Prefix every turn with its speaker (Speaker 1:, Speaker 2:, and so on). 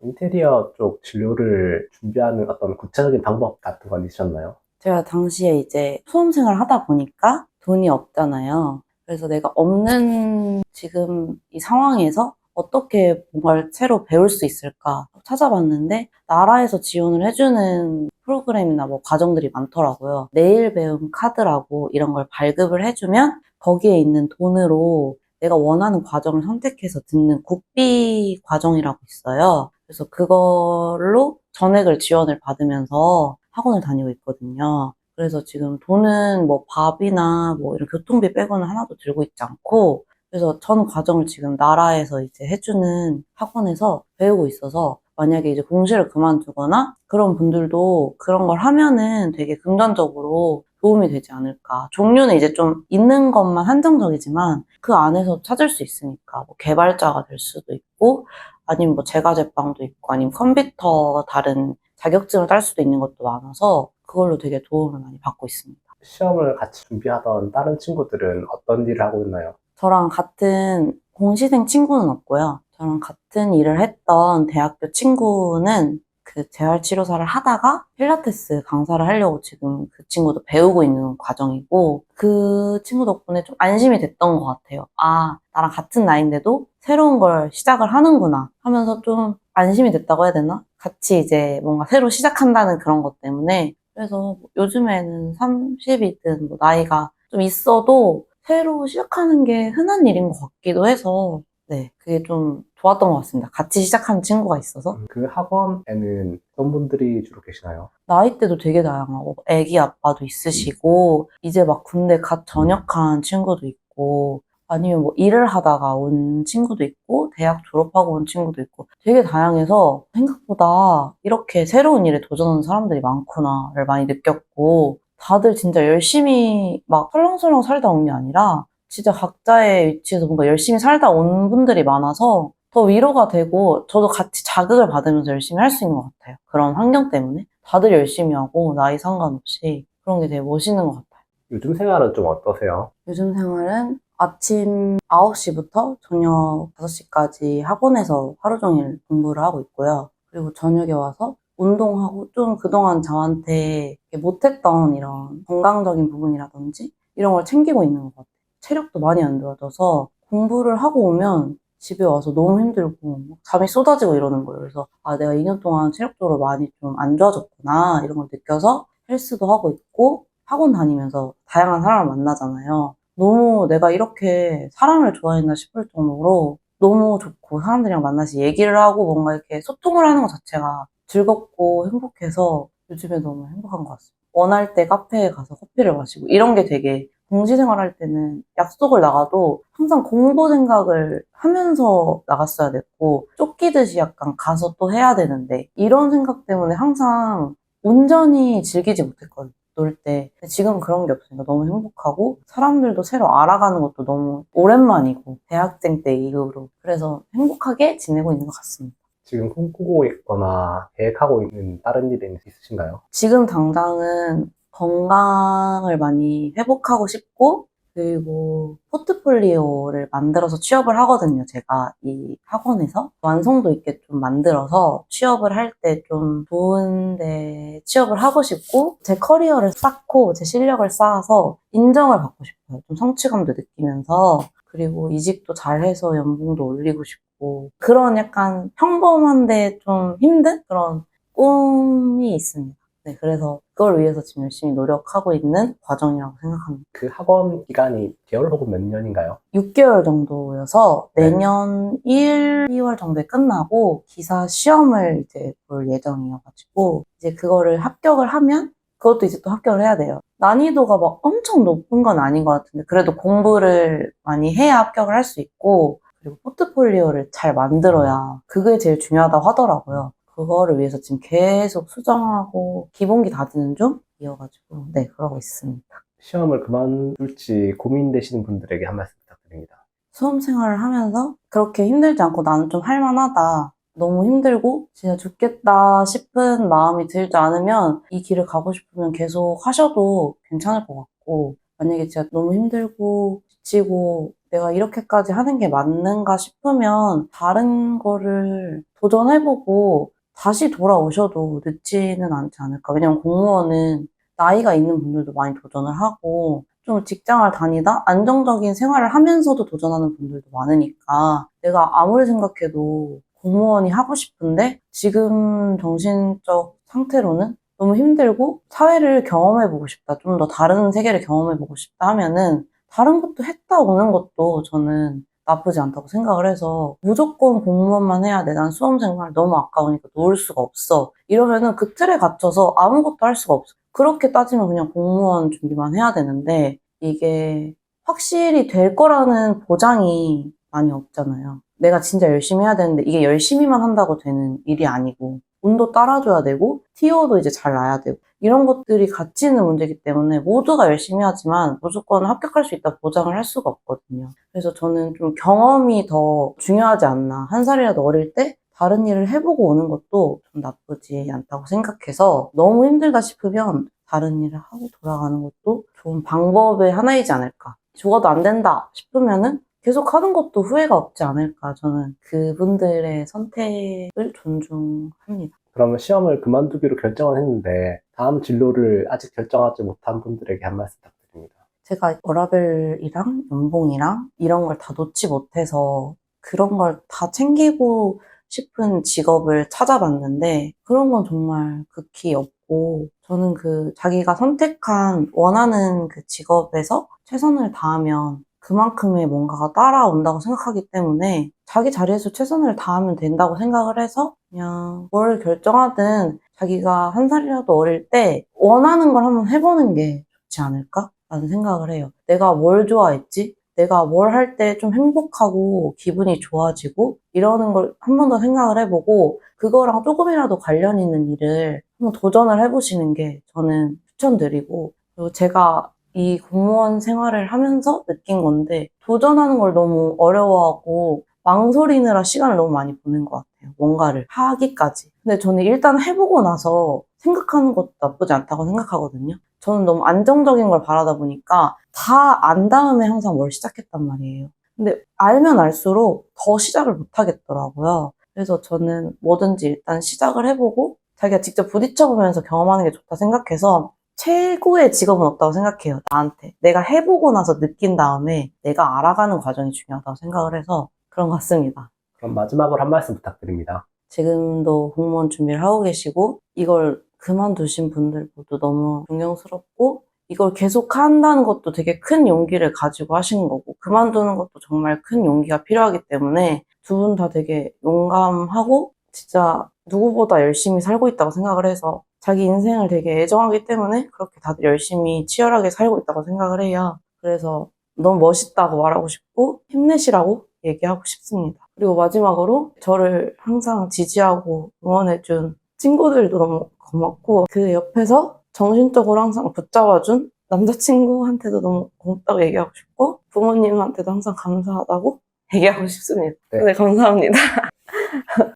Speaker 1: 인테리어 쪽 진로를 준비하는 어떤 구체적인 방법 같은 건 있으셨나요?
Speaker 2: 제가 당시에 이제 수험생활을 하다 보니까 돈이 없잖아요. 그래서 내가 없는 지금 이 상황에서 어떻게 뭔가를 새로 배울 수 있을까 찾아봤는데 나라에서 지원을 해주는 프로그램이나 뭐 과정들이 많더라고요. 내일 배움 카드라고 이런 걸 발급을 해주면 거기에 있는 돈으로 내가 원하는 과정을 선택해서 듣는 국비 과정이라고 있어요. 그래서 그걸로 전액을 지원을 받으면서 학원을 다니고 있거든요. 그래서 지금 돈은 뭐 밥이나 뭐 이런 교통비 빼고는 하나도 들고 있지 않고, 그래서 전 과정을 지금 나라에서 이제 해주는 학원에서 배우고 있어서 만약에 이제 공시를 그만두거나 그런 분들도 그런 걸 하면은 되게 금전적으로 도움이 되지 않을까. 종류는 이제 좀 있는 것만 한정적이지만 그 안에서 찾을 수 있으니까 뭐 개발자가 될 수도 있고 아니면 뭐 제과제빵도 있고 아니면 컴퓨터 다른 자격증을 딸 수도 있는 것도 많아서 그걸로 되게 도움을 많이 받고 있습니다.
Speaker 1: 시험을 같이 준비하던 다른 친구들은 어떤 일을 하고 있나요?
Speaker 2: 저랑 같은 공시생 친구는 없고요. 저랑 같은 일을 했던 대학교 친구는 그 재활치료사를 하다가 필라테스 강사를 하려고 지금 그 친구도 배우고 있는 과정이고 그 친구 덕분에 좀 안심이 됐던 것 같아요. 아, 나랑 같은 나이인데도 새로운 걸 시작을 하는구나 하면서 좀 안심이 됐다고 해야 되나? 같이 이제 뭔가 새로 시작한다는 그런 것 때문에 그래서 요즘에는 30이든 뭐 나이가 좀 있어도 새로 시작하는 게 흔한 일인 것 같기도 해서 네, 그게 좀 좋았던 것 같습니다. 같이 시작한 친구가 있어서
Speaker 1: 그 학원에는 어떤 분들이 주로 계시나요?
Speaker 2: 나이대도 되게 다양하고 애기 아빠도 있으시고 이제 막 군대 갓 전역한 친구도 있고 아니면 뭐 일을 하다가 온 친구도 있고 대학 졸업하고 온 친구도 있고 되게 다양해서 생각보다 이렇게 새로운 일에 도전하는 사람들이 많구나를 많이 느꼈고 다들 진짜 열심히 막 설렁설렁 살다 온 게 아니라 진짜 각자의 위치에서 뭔가 열심히 살다 온 분들이 많아서 더 위로가 되고 저도 같이 자극을 받으면서 열심히 할 수 있는 것 같아요. 그런 환경 때문에. 다들 열심히 하고 나이 상관없이 그런 게 되게 멋있는 것 같아요.
Speaker 1: 요즘 생활은 좀 어떠세요?
Speaker 2: 요즘 생활은 아침 9시부터 저녁 5시까지 학원에서 하루 종일 공부를 하고 있고요. 그리고 저녁에 와서 운동하고 좀 그동안 저한테 못했던 이런 건강적인 부분이라든지 이런 걸 챙기고 있는 것 같아요. 체력도 많이 안 좋아져서 공부를 하고 오면 집에 와서 너무 힘들고 잠이 쏟아지고 이러는 거예요. 그래서 아, 내가 2년 동안 체력적으로 많이 좀 안 좋아졌구나 이런 걸 느껴서 헬스도 하고 있고 학원 다니면서 다양한 사람을 만나잖아요. 너무 내가 이렇게 사람을 좋아했나 싶을 정도로 너무 좋고 사람들이랑 만나서 얘기를 하고 뭔가 이렇게 소통을 하는 것 자체가 즐겁고 행복해서 요즘에 너무 행복한 것 같습니다. 원할 때 카페에 가서 커피를 마시고 이런 게 되게 공시 생활할 때는 약속을 나가도 항상 공부 생각을 하면서 나갔어야 됐고 쫓기듯이 약간 가서 또 해야 되는데 이런 생각 때문에 항상 온전히 즐기지 못했거든요. 놀 때. 근데 지금 그런 게 없으니까 너무 행복하고 사람들도 새로 알아가는 것도 너무 오랜만이고 대학생 때 이후로 그래서 행복하게 지내고 있는 것 같습니다.
Speaker 1: 지금 꿈꾸고 있거나 계획하고 있는 다른 일이 있으신가요?
Speaker 2: 지금 당장은 건강을 많이 회복하고 싶고 그리고 포트폴리오를 만들어서 취업을 하거든요. 제가 이 학원에서 완성도 있게 좀 만들어서 취업을 할 때 좀 좋은데 취업을 하고 싶고 제 커리어를 쌓고 제 실력을 쌓아서 인정을 받고 싶어요. 좀 성취감도 느끼면서 그리고 이직도 잘해서 연봉도 올리고 싶고 그런 약간 평범한데 좀 힘든 그런 꿈이 있습니다. 네, 그래서 그걸 위해서 지금 열심히 노력하고 있는 과정이라고 생각합니다.
Speaker 1: 그 학원 기간이 개월 혹은 몇 년인가요?
Speaker 2: 6개월 정도여서
Speaker 1: 네.
Speaker 2: 내년 1, 2월 정도에 끝나고 기사 시험을 이제 볼 예정이어가지고 이제 그거를 합격을 하면 그것도 이제 또 합격을 해야 돼요. 난이도가 막 엄청 높은 건 아닌 것 같은데 그래도 공부를 많이 해야 합격을 할 수 있고 그리고 포트폴리오를 잘 만들어야 그게 제일 중요하다고 하더라고요. 그거를 위해서 지금 계속 수정하고 기본기 다지는 중이어가지고 네 그러고 있습니다.
Speaker 1: 시험을 그만둘지 고민되시는 분들에게 한 말씀 부탁드립니다.
Speaker 2: 수험 생활을 하면서 그렇게 힘들지 않고 나는 좀 할만하다. 너무 힘들고 진짜 죽겠다 싶은 마음이 들지 않으면 이 길을 가고 싶으면 계속 하셔도 괜찮을 것 같고 만약에 진짜 너무 힘들고 지치고 내가 이렇게까지 하는 게 맞는가 싶으면 다른 거를 도전해보고 다시 돌아오셔도 늦지는 않지 않을까. 왜냐면 공무원은 나이가 있는 분들도 많이 도전을 하고 좀 직장을 다니다 안정적인 생활을 하면서도 도전하는 분들도 많으니까 내가 아무리 생각해도 공무원이 하고 싶은데 지금 정신적 상태로는 너무 힘들고 사회를 경험해보고 싶다. 좀 더 다른 세계를 경험해보고 싶다 하면은 다른 것도 했다 오는 것도 저는 나쁘지 않다고 생각을 해서 무조건 공무원만 해야 돼. 난 수험생활 너무 아까우니까 놓을 수가 없어. 이러면은 그 틀에 갇혀서 아무것도 할 수가 없어. 그렇게 따지면 그냥 공무원 준비만 해야 되는데 이게 확실히 될 거라는 보장이 많이 없잖아요. 내가 진짜 열심히 해야 되는데 이게 열심히만 한다고 되는 일이 아니고 운도 따라줘야 되고 티오도 이제 잘 나야 되고 이런 것들이 같이 있는 문제이기 때문에 모두가 열심히 하지만 무조건 합격할 수 있다 보장을 할 수가 없거든요. 그래서 저는 좀 경험이 더 중요하지 않나. 한 살이라도 어릴 때 다른 일을 해보고 오는 것도 좀 나쁘지 않다고 생각해서 너무 힘들다 싶으면 다른 일을 하고 돌아가는 것도 좋은 방법의 하나이지 않을까. 죽어도 안 된다 싶으면은 계속 하는 것도 후회가 없지 않을까. 저는 그분들의 선택을 존중합니다.
Speaker 1: 그러면 시험을 그만두기로 결정을 했는데 다음 진로를 아직 결정하지 못한 분들에게 한 말씀 부탁드립니다.
Speaker 2: 제가 워라밸이랑 연봉이랑 이런 걸 다 놓지 못해서 그런 걸 다 챙기고 싶은 직업을 찾아봤는데 그런 건 정말 극히 없고 저는 그 자기가 선택한 원하는 그 직업에서 최선을 다하면 그만큼의 뭔가가 따라온다고 생각하기 때문에 자기 자리에서 최선을 다하면 된다고 생각을 해서 그냥 뭘 결정하든 자기가 한 살이라도 어릴 때 원하는 걸 한번 해보는 게 좋지 않을까? 라는 생각을 해요. 내가 뭘 좋아했지? 내가 뭘 할 때 좀 행복하고 기분이 좋아지고 이러는 걸 한 번 더 생각을 해보고 그거랑 조금이라도 관련 있는 일을 한번 도전을 해보시는 게 저는 추천드리고 그리고 제가 이 공무원 생활을 하면서 느낀 건데 도전하는 걸 너무 어려워하고 망설이느라 시간을 너무 많이 보낸 것 같아요. 뭔가를 하기까지. 근데 저는 일단 해보고 나서 생각하는 것도 나쁘지 않다고 생각하거든요. 저는 너무 안정적인 걸 바라다 보니까 다 안 다음에 항상 뭘 시작했단 말이에요. 근데 알면 알수록 더 시작을 못 하겠더라고요. 그래서 저는 뭐든지 일단 시작을 해보고 자기가 직접 부딪혀보면서 경험하는 게 좋다 생각해서 최고의 직업은 없다고 생각해요. 나한테. 내가 해보고 나서 느낀 다음에 내가 알아가는 과정이 중요하다고 생각을 해서 그런 것 같습니다.
Speaker 1: 그럼 마지막으로 한 말씀 부탁드립니다.
Speaker 2: 지금도 공무원 준비를 하고 계시고 이걸 그만두신 분들 모두 너무 존경스럽고 이걸 계속 한다는 것도 되게 큰 용기를 가지고 하신 거고 그만두는 것도 정말 큰 용기가 필요하기 때문에 두 분 다 되게 용감하고 진짜 누구보다 열심히 살고 있다고 생각을 해서 자기 인생을 되게 애정하기 때문에 그렇게 다들 열심히 치열하게 살고 있다고 생각을 해요. 그래서 너무 멋있다고 말하고 싶고 힘내시라고 얘기하고 싶습니다. 그리고 마지막으로 저를 항상 지지하고 응원해준 친구들도 너무 고맙고 그 옆에서 정신적으로 항상 붙잡아준 남자친구한테도 너무 고맙다고 얘기하고 싶고 부모님한테도 항상 감사하다고 얘기하고 싶습니다.
Speaker 1: 네.
Speaker 2: 네, 감사합니다.